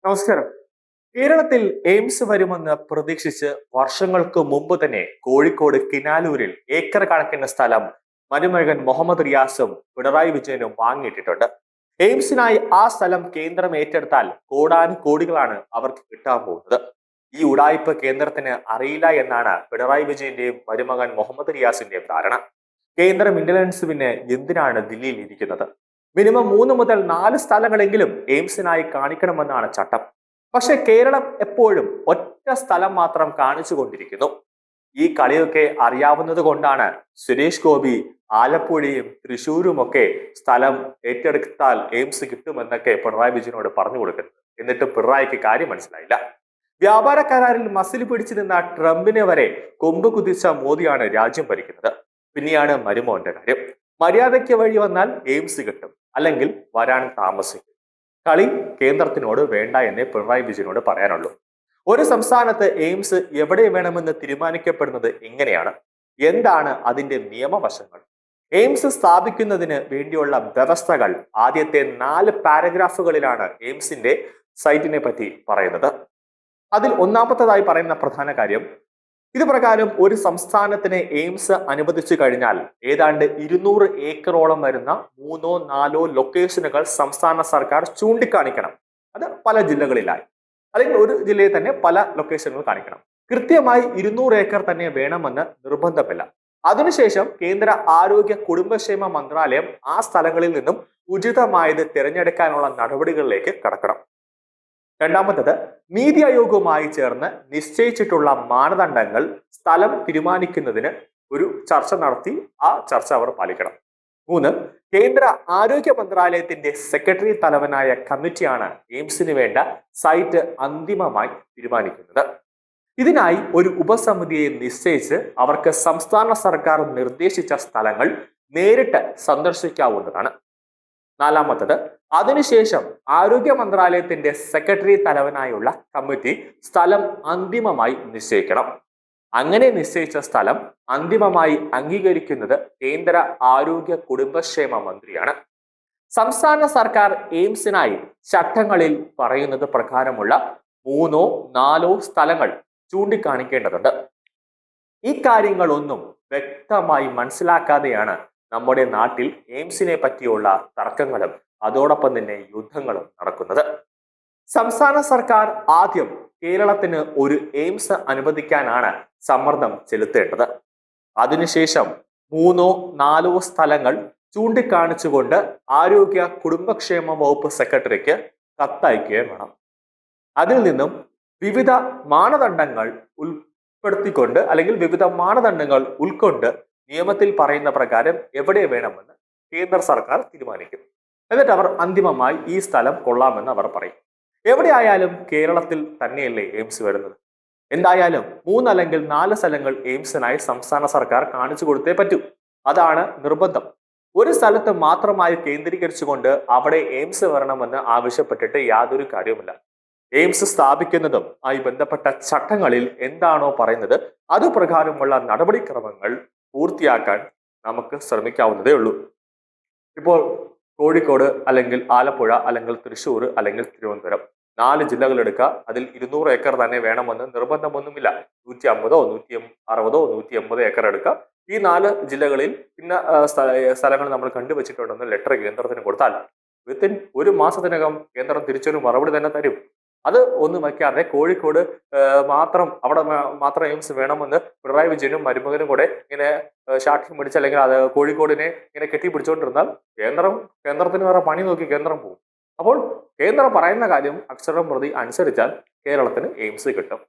നമസ്കാരം. കേരളത്തിൽ എയിംസ് വരുമെന്ന് പ്രതീക്ഷിച്ച് വർഷങ്ങൾക്ക് മുമ്പ് തന്നെ കോഴിക്കോട് കിനാലൂരിൽ ഏക്കർ കണക്കിന് സ്ഥലം മരുമകൻ മുഹമ്മദ് റിയാസും പിണറായി വിജയനും വാങ്ങിയിട്ടിട്ടുണ്ട്. എയിംസിനായി ആ സ്ഥലം കേന്ദ്രം ഏറ്റെടുത്താൽ കോടാനുകോടികളാണ് അവർക്ക് കിട്ടാൻ പോകുന്നത്. ഈ ഉടായ്പ കേന്ദ്രത്തിന് അറിയില്ല എന്നാണ് പിണറായി വിജയന്റെയും മരുമകൻ മുഹമ്മദ് റിയാസിന്റെയും ധാരണ. കേന്ദ്രം ഇന്റലിജൻസ് പിന്നെ എന്തിനാണ് ദില്ലിയിൽ ഇരിക്കുന്നത്? മിനിമം 3 മുതൽ 4 സ്ഥലങ്ങളെങ്കിലും എയിംസിനായി കാണിക്കണമെന്നാണ് ചട്ടം. പക്ഷെ കേരളം എപ്പോഴും ഒറ്റ സ്ഥലം മാത്രം കാണിച്ചു കൊണ്ടിരിക്കുന്നു. ഈ കളിയൊക്കെ അറിയാവുന്നത് കൊണ്ടാണ് സുരേഷ് ഗോപി ആലപ്പുഴയും തൃശൂരും ഒക്കെ സ്ഥലം ഏറ്റെടുത്താൽ എയിംസ് കിട്ടുമെന്നൊക്കെ പിണറായി വിജയനോട് പറഞ്ഞു കൊടുക്കുന്നത്. എന്നിട്ട് പിണറായിക്ക് കാര്യം മനസ്സിലായില്ല. വ്യാപാര കരാറിൽ മസിൽ പിടിച്ചു നിന്ന ട്രംപിനെ വരെ കൊമ്പ് കുതിച്ച മോദിയാണ് രാജ്യം ഭരിക്കുന്നത്. പിന്നെയാണ് മരുമോന്റെ കാര്യം. മര്യാദയ്ക്ക് വഴി വന്നാൽ എയിംസ് കിട്ടും, അല്ലെങ്കിൽ വരാൻ താമസിക്കും. കളി കേന്ദ്രത്തിനോട് വേണ്ട എന്നേ പിണറായി വിജയനോട് പറയാനുള്ളൂ. ഒരു സംസ്ഥാനത്ത് എയിംസ് എവിടെ വേണമെന്ന് തീരുമാനിക്കപ്പെടുന്നത് എങ്ങനെയാണ്? എന്താണ് അതിന്റെ നിയമവശങ്ങൾ? എയിംസ് സ്ഥാപിക്കുന്നതിന് വേണ്ടിയുള്ള വ്യവസ്ഥകൾ ആദ്യത്തെ 4 പാരഗ്രാഫുകളിലാണ് എയിംസിന്റെ സൈറ്റിനെ പറ്റി പറയുന്നത്. അതിൽ ഒന്നാമത്തേതായി പറയുന്ന പ്രധാന കാര്യം, ഇത് പ്രകാരം ഒരു സംസ്ഥാനത്തിന് എയിംസ് അനുവദിച്ചു കഴിഞ്ഞാൽ ഏതാണ്ട് 200 ഏക്കറോളം വരുന്ന 3-4 ലൊക്കേഷനുകൾ സംസ്ഥാന സർക്കാർ ചൂണ്ടിക്കാണിക്കണം. അത് പല ജില്ലകളിലായി, അല്ലെങ്കിൽ ഒരു ജില്ലയിൽ തന്നെ പല ലൊക്കേഷനുകൾ കാണിക്കണം. കൃത്യമായി 200 ഏക്കർ തന്നെ വേണമെന്ന് നിർബന്ധമില്ല. അതിനുശേഷം കേന്ദ്ര ആരോഗ്യ കുടുംബക്ഷേമ മന്ത്രാലയം ആ സ്ഥലങ്ങളിൽ നിന്നും ഉചിതമായത് തിരഞ്ഞെടുക്കാനുള്ള നടപടികളിലേക്ക് കടക്കണം. രണ്ടാമത്തത്, നീതി ആയോഗുമായി ചേർന്ന് നിശ്ചയിച്ചിട്ടുള്ള മാനദണ്ഡങ്ങൾ സ്ഥലം തീരുമാനിക്കുന്നതിന് ഒരു ചർച്ച നടത്തി ആ ചർച്ച അവർ പാലിക്കണം. 3, കേന്ദ്ര ആരോഗ്യ മന്ത്രാലയത്തിന്റെ സെക്രട്ടറി തലവനായ കമ്മിറ്റിയാണ് എയിംസിന് വേണ്ട സൈറ്റ് അന്തിമമായി തീരുമാനിക്കുന്നത്. ഇതിനായി ഒരു ഉപസമിതിയെ നിശ്ചയിച്ച് അവർക്ക് സംസ്ഥാന സർക്കാർ നിർദ്ദേശിച്ച സ്ഥലങ്ങൾ നേരിട്ട് സന്ദർശിക്കാവുന്നതാണ്. നാലാമത്തത്, അതിനുശേഷം ആരോഗ്യ മന്ത്രാലയത്തിന്റെ സെക്രട്ടറി തലവനായുള്ള കമ്മിറ്റി സ്ഥലം അന്തിമമായി നിശ്ചയിക്കണം. അങ്ങനെ നിശ്ചയിച്ച സ്ഥലം അന്തിമമായി അംഗീകരിക്കുന്നത് കേന്ദ്ര ആരോഗ്യ കുടുംബക്ഷേമ മന്ത്രിയാണ്. സംസ്ഥാന സർക്കാർ എയിംസിനായി ചട്ടങ്ങളിൽ പറയുന്നത് പ്രകാരമുള്ള 3-4 സ്ഥലങ്ങൾ ചൂണ്ടിക്കാണിക്കേണ്ടതുണ്ട്. ഈ കാര്യങ്ങളൊന്നും വ്യക്തമായി മനസ്സിലാക്കാതെയാണ് നമ്മുടെ നാട്ടിൽ എയിംസിനെ പറ്റിയുള്ള തർക്കങ്ങളും അതോടൊപ്പം തന്നെ യുദ്ധങ്ങളും നടക്കുന്നത്. സംസ്ഥാന സർക്കാർ ആദ്യം കേരളത്തിന് ഒരു എയിംസ് അനുവദിക്കാനാണ് സമ്മർദ്ദം ചെലുത്തേണ്ടത്. അതിനുശേഷം 3-4 സ്ഥലങ്ങൾ ചൂണ്ടിക്കാണിച്ചുകൊണ്ട് ആരോഗ്യ കുടുംബക്ഷേമ വകുപ്പ് സെക്രട്ടറിക്ക് കത്തയക്കുകയും വേണം. അതിൽ നിന്നും വിവിധ മാനദണ്ഡങ്ങൾ ഉൾപ്പെടുത്തിക്കൊണ്ട്, അല്ലെങ്കിൽ വിവിധ മാനദണ്ഡങ്ങൾ ഉൾക്കൊണ്ട് നിയമത്തിൽ പറയുന്ന പ്രകാരം എവിടെ വേണമെന്ന് കേന്ദ്ര സർക്കാർ തീരുമാനിക്കും. എന്നിട്ട് അവർ അന്തിമമായി ഈ സ്ഥലം കൊള്ളാമെന്ന് അവർ പറയും. എവിടെയായാലും കേരളത്തിൽ തന്നെയല്ലേ എയിംസ് വരുന്നത്. എന്തായാലും 3 അല്ലെങ്കിൽ 4 സ്ഥലങ്ങൾ എയിംസിനായി സംസ്ഥാന സർക്കാർ കാണിച്ചു കൊടുത്തേ പറ്റൂ. അതാണ് നിർബന്ധം. ഒരു സ്ഥലത്ത് മാത്രമായി കേന്ദ്രീകരിച്ചുകൊണ്ട് അവിടെ എയിംസ് വരണമെന്ന് ആവശ്യപ്പെട്ടിട്ട് യാതൊരു കാര്യവുമില്ല. എയിംസ് സ്ഥാപിക്കുന്നതും ആയി ബന്ധപ്പെട്ട ചട്ടങ്ങളിൽ എന്താണോ പറയുന്നത് അതുപ്രകാരമുള്ള നടപടിക്രമങ്ങൾ പൂർത്തിയാക്കാൻ നമുക്ക് ശ്രമിക്കാവുന്നതേ ഉള്ളൂ. ഇപ്പോൾ കോഴിക്കോട്, അല്ലെങ്കിൽ ആലപ്പുഴ, അല്ലെങ്കിൽ തൃശ്ശൂർ, അല്ലെങ്കിൽ തിരുവനന്തപുരം 4 ജില്ലകൾ എടുക്കുക. അതിൽ 200 ഏക്കർ തന്നെ വേണമെന്ന് നിർബന്ധമൊന്നുമില്ല. 150, 160, 180 ഏക്കർ എടുക്കുക. ഈ 4 ജില്ലകളിൽ പിന്നെ സ്ഥലങ്ങൾ നമ്മൾ കണ്ടുവച്ചിട്ടുണ്ടെന്ന് ലെറ്റർ കേന്ദ്രത്തിന് കൊടുത്താൽ വിത്തിൻ 1 മാസത്തിനകം കേന്ദ്രം തിരിച്ചൊരു മറുപടി തന്നെ തരും. അത് ഒന്നും വയ്ക്കാതെ കോഴിക്കോട് അവിടെ മാത്രം എയിംസ് വേണമെന്ന് പിണറായി വിജയനും മരുമകനും കൂടെ ഇങ്ങനെ ശാഠ്യം പിടിച്ച്, അല്ലെങ്കിൽ അത് കോഴിക്കോടിനെ ഇങ്ങനെ കെട്ടിപ്പിടിച്ചുകൊണ്ടിരുന്നാൽ കേന്ദ്രത്തിന് വേറെ പണി നോക്കി കേന്ദ്രം പോകും. അപ്പോൾ കേന്ദ്രം പറയുന്ന കാര്യം അക്ഷരം പ്രതി അനുസരിച്ചാൽ കേരളത്തിന് എയിംസ് കിട്ടും.